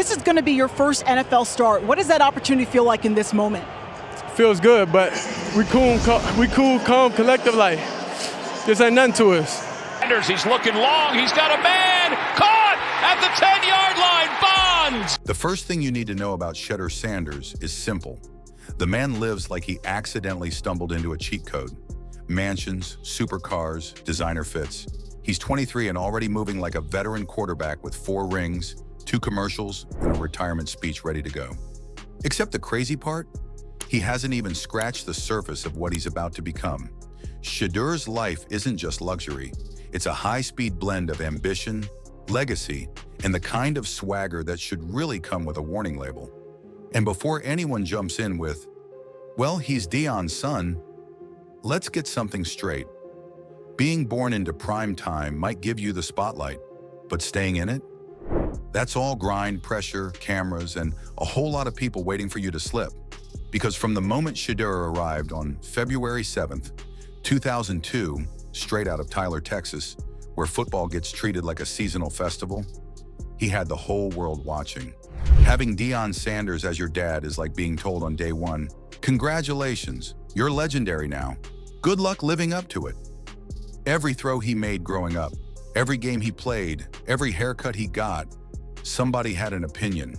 this is going to be your first NFL start. What does that opportunity feel like in this moment? Feels good, but we cool, calm, collective like this ain't nothing to us. Sanders, he's looking long. He's got a man caught at the 10-yard line. Bonds. The first thing you need to know about Shedeur Sanders is simple. The man lives like he accidentally stumbled into a cheat code. Mansions, supercars, designer fits. He's 23 and already moving like a veteran quarterback with 4 rings, 2 commercials, and a retirement speech ready to go. Except the crazy part? He hasn't even scratched the surface of what he's about to become. Shedeur's life isn't just luxury. It's a high-speed blend of ambition, legacy, and the kind of swagger that should really come with a warning label. And before anyone jumps in with, well, he's Deion's son, let's get something straight. Being born into prime time might give you the spotlight, but staying in it? That's all grind, pressure, cameras, and a whole lot of people waiting for you to slip. Because from the moment Shedeur arrived on February 7th, 2002, straight out of Tyler, Texas, where football gets treated like a seasonal festival, he had the whole world watching. Having Deion Sanders as your dad is like being told on day one, congratulations, you're legendary now. Good luck living up to it. Every throw he made growing up, every game he played, every haircut he got, somebody had an opinion,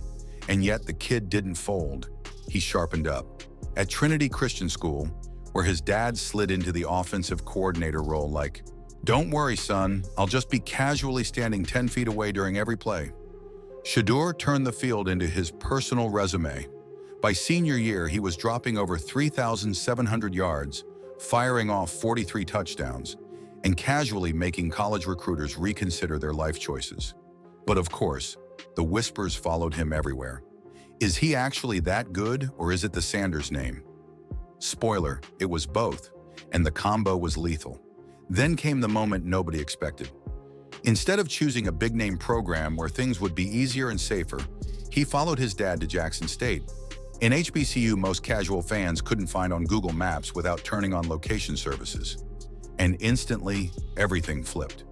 and yet the kid didn't fold. He sharpened up. At Trinity Christian School, where his dad slid into the offensive coordinator role like, don't worry, son, I'll just be casually standing 10 feet away during every play. Shedeur turned the field into his personal resume. By senior year, he was dropping over 3,700 yards, firing off 43 touchdowns, and casually making college recruiters reconsider their life choices. But of course, the whispers followed him everywhere. Is he actually that good, or is it the Sanders name? Spoiler, it was both, and the combo was lethal. Then came the moment nobody expected. Instead of choosing a big-name program where things would be easier and safer, he followed his dad to Jackson State, an HBCU most casual fans couldn't find on Google Maps without turning on location services. And instantly, everything flipped.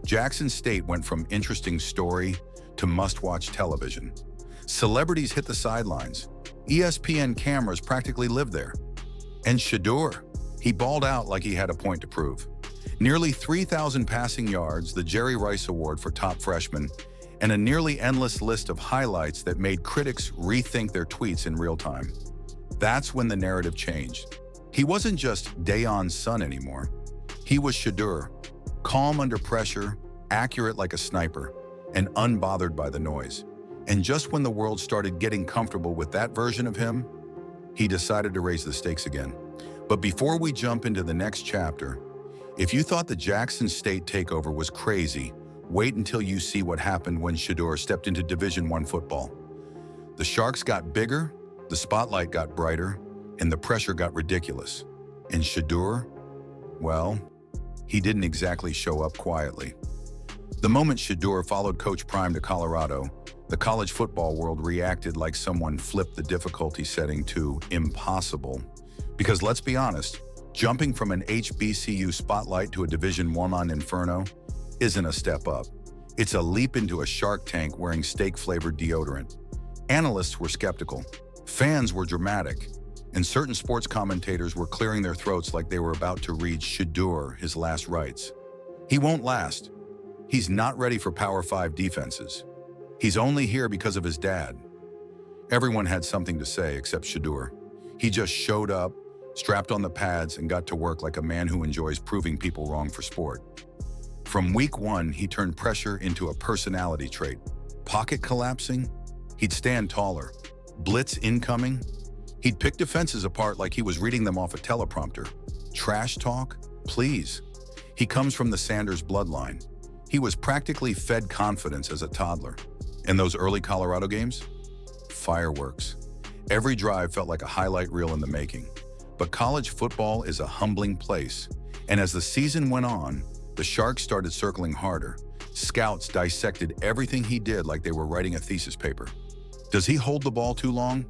Jackson State went from interesting story to must-watch television. Celebrities hit the sidelines. ESPN cameras practically lived there. And Shedeur, he balled out like he had a point to prove. Nearly 3,000 passing yards, the Jerry Rice Award for top freshman, and a nearly endless list of highlights that made critics rethink their tweets in real time. That's when the narrative changed. He wasn't just Deion's son anymore. He was Shedeur, calm under pressure, accurate like a sniper, and unbothered by the noise. And just when the world started getting comfortable with that version of him, he decided to raise the stakes again. But before we jump into the next chapter, if you thought the Jackson State takeover was crazy, wait until you see what happened when Shedeur stepped into Division I football. The Sharks got bigger, the spotlight got brighter, and the pressure got ridiculous. And Shedeur, well, he didn't exactly show up quietly. The moment Shedeur followed Coach Prime to Colorado, the college football world reacted like someone flipped the difficulty setting to impossible. Because let's be honest, jumping from an HBCU spotlight to a Division I inferno isn't a step up. It's a leap into a Shark Tank wearing steak-flavored deodorant. Analysts were skeptical, fans were dramatic, and certain sports commentators were clearing their throats like they were about to read Shedeur his last rites. He won't last. He's not ready for Power 5 defenses. He's only here because of his dad. Everyone had something to say except Shedeur. He just showed up, strapped on the pads, and got to work like a man who enjoys proving people wrong for sport. From week 1, he turned pressure into a personality trait. Pocket collapsing? He'd stand taller. Blitz incoming? He'd pick defenses apart like he was reading them off a teleprompter. Trash talk? Please. He comes from the Sanders bloodline. He was practically fed confidence as a toddler. And those early Colorado games? Fireworks. Every drive felt like a highlight reel in the making. But college football is a humbling place. And as the season went on, the Sharks started circling harder. Scouts dissected everything he did like they were writing a thesis paper. Does he hold the ball too long?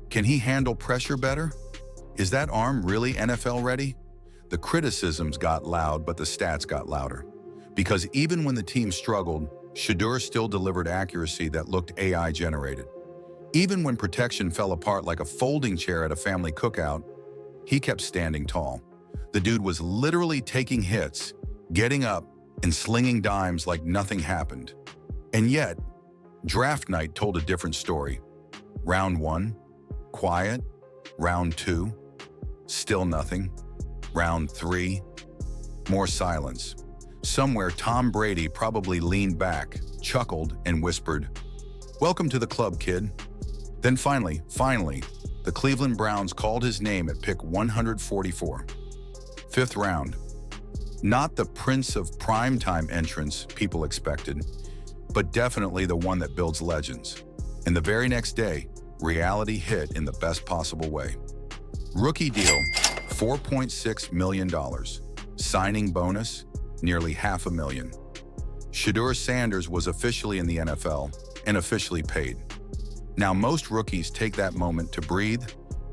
Can he handle pressure better? Is that arm really NFL ready? The criticisms got loud, but the stats got louder. Because even when the team struggled, Shedeur still delivered accuracy that looked AI-generated. Even when protection fell apart like a folding chair at a family cookout, he kept standing tall. The dude was literally taking hits, getting up, and slinging dimes like nothing happened. And yet, draft night told a different story. Round 1, quiet. Round 2, still nothing. Round 3, more silence. Somewhere, Tom Brady probably leaned back, chuckled, and whispered, "Welcome to the club, kid." Then finally, the Cleveland Browns called his name at pick 144. 5th round. Not the Prince of Primetime entrance people expected, but definitely the one that builds legends. And the very next day, reality hit in the best possible way. Rookie deal, $4.6 million. Signing bonus, nearly $500,000. Shedeur Sanders was officially in the NFL and officially paid. Now, most rookies take that moment to breathe,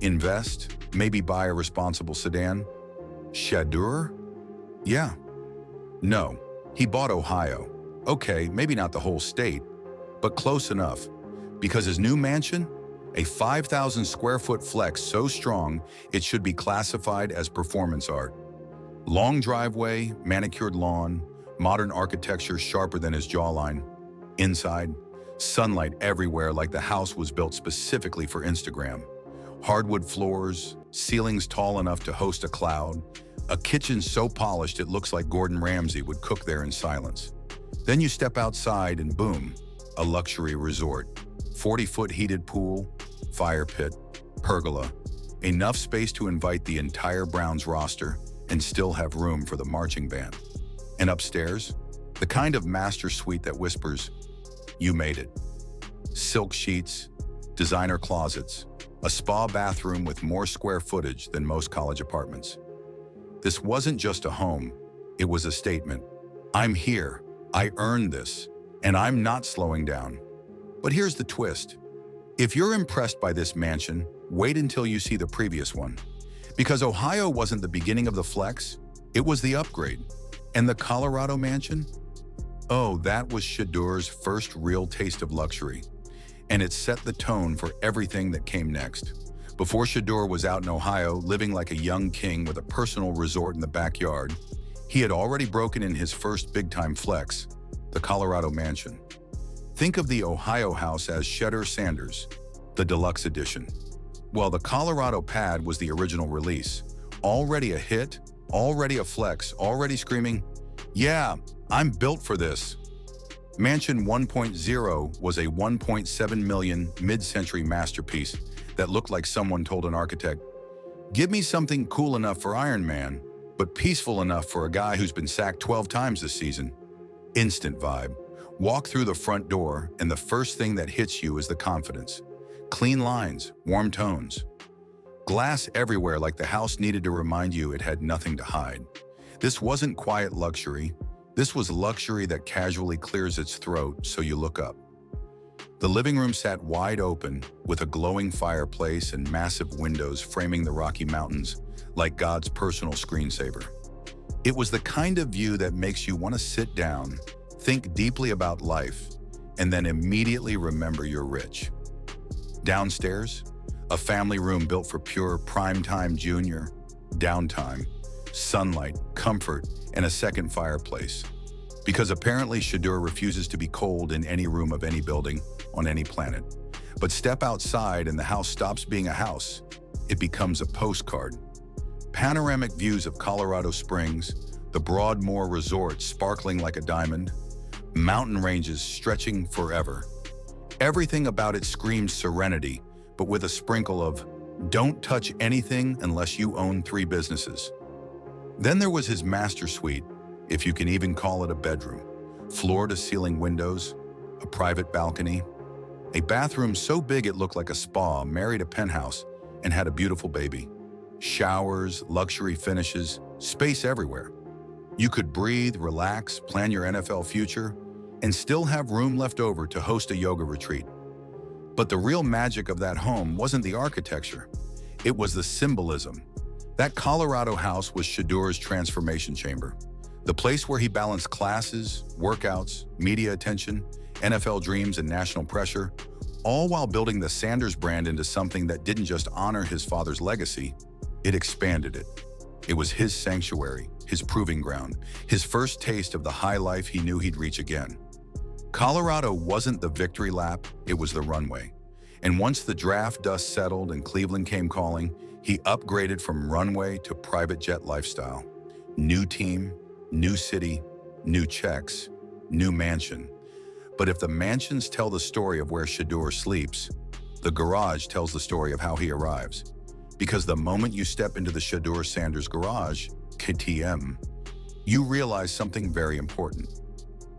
invest, maybe buy a responsible sedan. Shedeur? Yeah. No, he bought Ohio. Okay, maybe not the whole state, but close enough. Because his new mansion, a 5,000 square foot flex so strong it should be classified as performance art. Long driveway, manicured lawn, modern architecture sharper than his jawline. Inside, sunlight everywhere like the house was built specifically for Instagram. Hardwood floors, ceilings tall enough to host a cloud, a kitchen so polished it looks like Gordon Ramsay would cook there in silence. Then you step outside and boom, a luxury resort. 40-foot heated pool, fire pit, pergola, enough space to invite the entire Browns roster and still have room for the marching band. And upstairs, the kind of master suite that whispers, "You made it." Silk sheets, designer closets, a spa bathroom with more square footage than most college apartments. This wasn't just a home, it was a statement. I'm here, I earned this, and I'm not slowing down. But here's the twist. If you're impressed by this mansion, wait until you see the previous one. Because Ohio wasn't the beginning of the flex, it was the upgrade. And the Colorado mansion? Oh, that was Shedeur's first real taste of luxury. And it set the tone for everything that came next. Before Shedeur was out in Ohio, living like a young king with a personal resort in the backyard, he had already broken in his first big-time flex, the Colorado mansion. Think of the Ohio house as Shedeur Sanders, the deluxe edition. Well, the Colorado pad was the original release. Already a hit, already a flex, already screaming, "Yeah, I'm built for this." Mansion 1.0 was a $1.7 million mid-century masterpiece that looked like someone told an architect, "Give me something cool enough for Iron Man, but peaceful enough for a guy who's been sacked 12 times this season." Instant vibe. Walk through the front door, and the first thing that hits you is the confidence. Clean lines, warm tones. Glass everywhere like the house needed to remind you it had nothing to hide. This wasn't quiet luxury. This was luxury that casually clears its throat so you look up. The living room sat wide open with a glowing fireplace and massive windows framing the Rocky Mountains like God's personal screensaver. It was the kind of view that makes you want to sit down, think deeply about life, and then immediately remember you're rich. Downstairs, a family room built for pure primetime junior, downtime, sunlight, comfort, and a second fireplace. Because apparently Shedeur refuses to be cold in any room of any building on any planet. But step outside and the house stops being a house. It becomes a postcard. Panoramic views of Colorado Springs, the Broadmoor Resort sparkling like a diamond, mountain ranges stretching forever. Everything about it screams serenity, but with a sprinkle of, "Don't touch anything unless you own 3 businesses." Then there was his master suite, if you can even call it a bedroom. Floor-to-ceiling windows, a private balcony, a bathroom so big it looked like a spa, married a penthouse, and had a beautiful baby. Showers, luxury finishes, space everywhere. You could breathe, relax, plan your NFL future, and still have room left over to host a yoga retreat. But the real magic of that home wasn't the architecture. It was the symbolism. That Colorado house was Shedeur's transformation chamber. The place where he balanced classes, workouts, media attention, NFL dreams, and national pressure, all while building the Sanders brand into something that didn't just honor his father's legacy, it expanded it. It was his sanctuary, his proving ground, his first taste of the high life he knew he'd reach again. Colorado wasn't the victory lap, it was the runway. And once the draft dust settled and Cleveland came calling, he upgraded from runway to private jet lifestyle. New team, new city, new checks, new mansion. But if the mansions tell the story of where Shedeur sleeps, the garage tells the story of how he arrives. Because the moment you step into the Shedeur Sanders garage, KTM, you realize something very important.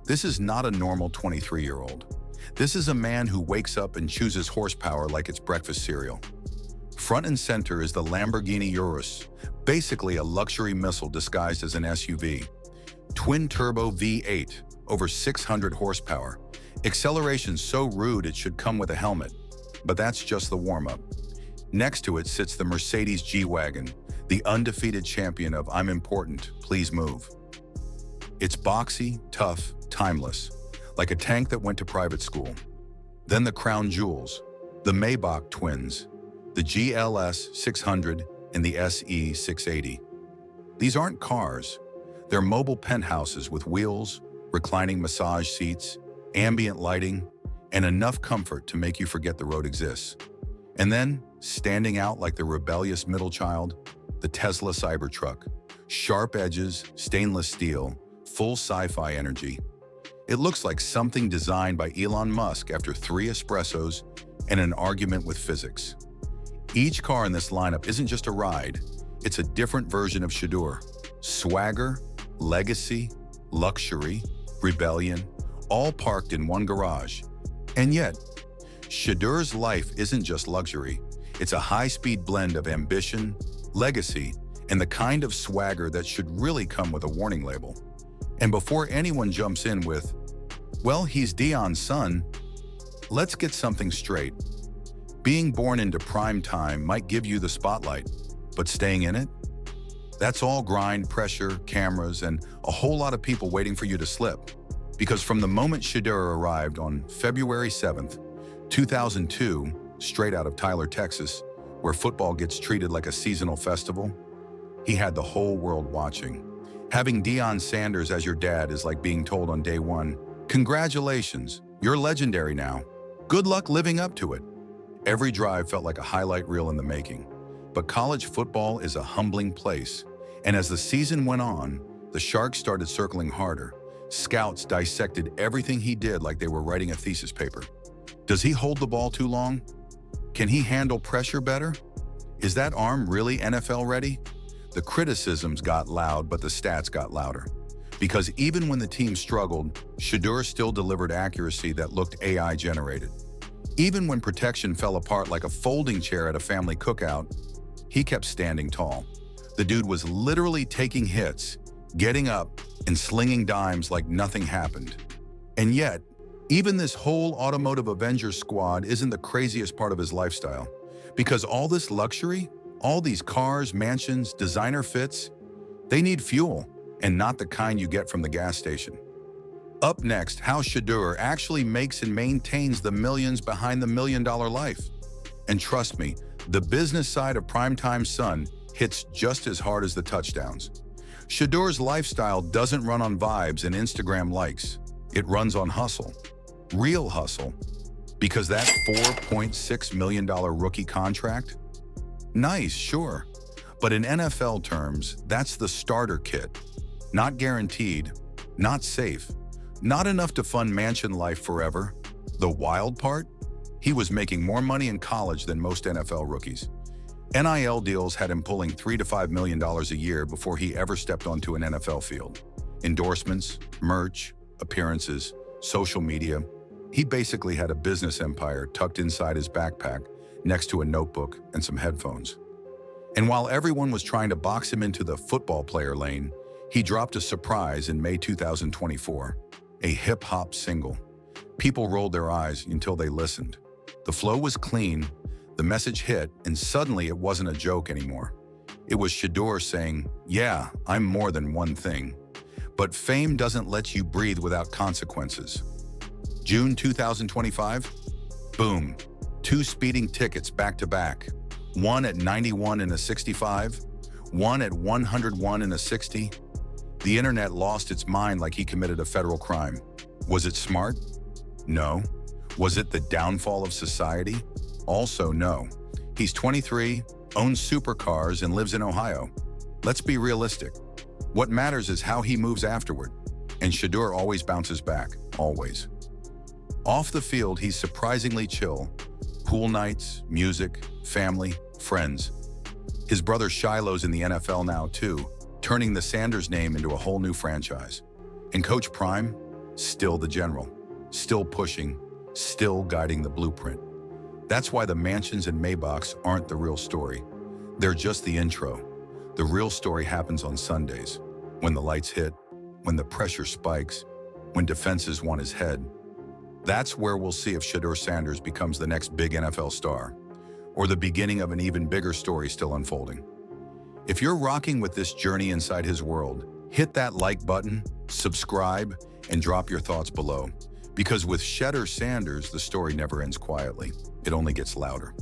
This is not a normal 23-year-old. This is a man who wakes up and chooses horsepower like it's breakfast cereal. Front and center is the Lamborghini Urus, basically a luxury missile disguised as an SUV. Twin-turbo V8, over 600 horsepower. Acceleration so rude it should come with a helmet. But that's just the warm-up. Next to it sits the Mercedes G-Wagon, the undefeated champion of "I'm important, please move." It's boxy, tough, timeless, like a tank that went to private school. Then the crown jewels, the Maybach twins, the GLS 600 and the SE 680. These aren't cars. They're mobile penthouses with wheels, reclining massage seats, ambient lighting, and enough comfort to make you forget the road exists. And then, standing out like the rebellious middle child, the Tesla Cybertruck. Sharp edges, stainless steel, full sci-fi energy. It looks like something designed by Elon Musk after 3 espressos and an argument with physics. Each car in this lineup isn't just a ride, it's a different version of Shedeur. Swagger, legacy, luxury, rebellion, all parked in one garage. And yet, Shedeur's life isn't just luxury. It's a high-speed blend of ambition, legacy, and the kind of swagger that should really come with a warning label. And before anyone jumps in with, "Well, he's Dion's son," let's get something straight. Being born into prime time might give you the spotlight, but staying in it? That's all grind, pressure, cameras, and a whole lot of people waiting for you to slip. Because from the moment Shedeur arrived on February 7th, 2002, straight out of Tyler, Texas, where football gets treated like a seasonal festival, he had the whole world watching. Having Deion Sanders as your dad is like being told on day one, "Congratulations, you're legendary now. Good luck living up to it." Every drive felt like a highlight reel in the making. But college football is a humbling place. And as the season went on, the Sharks started circling harder. Scouts dissected everything he did like they were writing a thesis paper. Does he hold the ball too long? Can he handle pressure better? Is that arm really NFL ready? The criticisms got loud, but the stats got louder. Because even when the team struggled, Shedeur still delivered accuracy that looked AI generated. Even when protection fell apart like a folding chair at a family cookout, he kept standing tall. The dude was literally taking hits, getting up, and slinging dimes like nothing happened. And yet, even this whole automotive Avengers squad isn't the craziest part of his lifestyle. Because all this luxury, all these cars, mansions, designer fits, they need fuel, and not the kind you get from the gas station. Up next, how Shedeur actually makes and maintains the millions behind the million-dollar life. And trust me, the business side of Primetime's son hits just as hard as the touchdowns. Shedeur's lifestyle doesn't run on vibes and Instagram likes. It runs on hustle. Real hustle. Because that $4.6 million rookie contract? Nice, sure. But in NFL terms, that's the starter kit. Not guaranteed, not safe, not enough to fund mansion life forever. The wild part? He was making more money in college than most NFL rookies. NIL deals had him pulling $3 to $5 million a year before he ever stepped onto an NFL field. Endorsements, merch, appearances, social media. He basically had a business empire tucked inside his backpack next to a notebook and some headphones. And while everyone was trying to box him into the football player lane, he dropped a surprise in May 2024, a hip-hop single. People rolled their eyes until they listened. The flow was clean, the message hit, and suddenly it wasn't a joke anymore. It was Shedeur saying, "Yeah, I'm more than one thing." But fame doesn't let you breathe without consequences. June 2025? Boom. 2 speeding tickets back to back. One at 91 and a 65, one at 101 and a 60. The internet lost its mind like he committed a federal crime. Was it smart? No. Was it the downfall of society? Also no. He's 23, owns supercars, and lives in Ohio. Let's be realistic. What matters is how he moves afterward. And Shedeur always bounces back, always. Off the field, he's surprisingly chill. Pool nights, music, family, friends. His brother Shiloh's in the NFL now too, turning the Sanders name into a whole new franchise. And Coach Prime, still the general, still pushing, still guiding the blueprint. That's why the mansions and Maybachs aren't the real story. They're just the intro. The real story happens on Sundays, when the lights hit, when the pressure spikes, when defenses want his head. That's where we'll see if Shedeur Sanders becomes the next big NFL star, or the beginning of an even bigger story still unfolding. If you're rocking with this journey inside his world, hit that like button, subscribe, and drop your thoughts below. Because with Shedeur Sanders, the story never ends quietly. It only gets louder.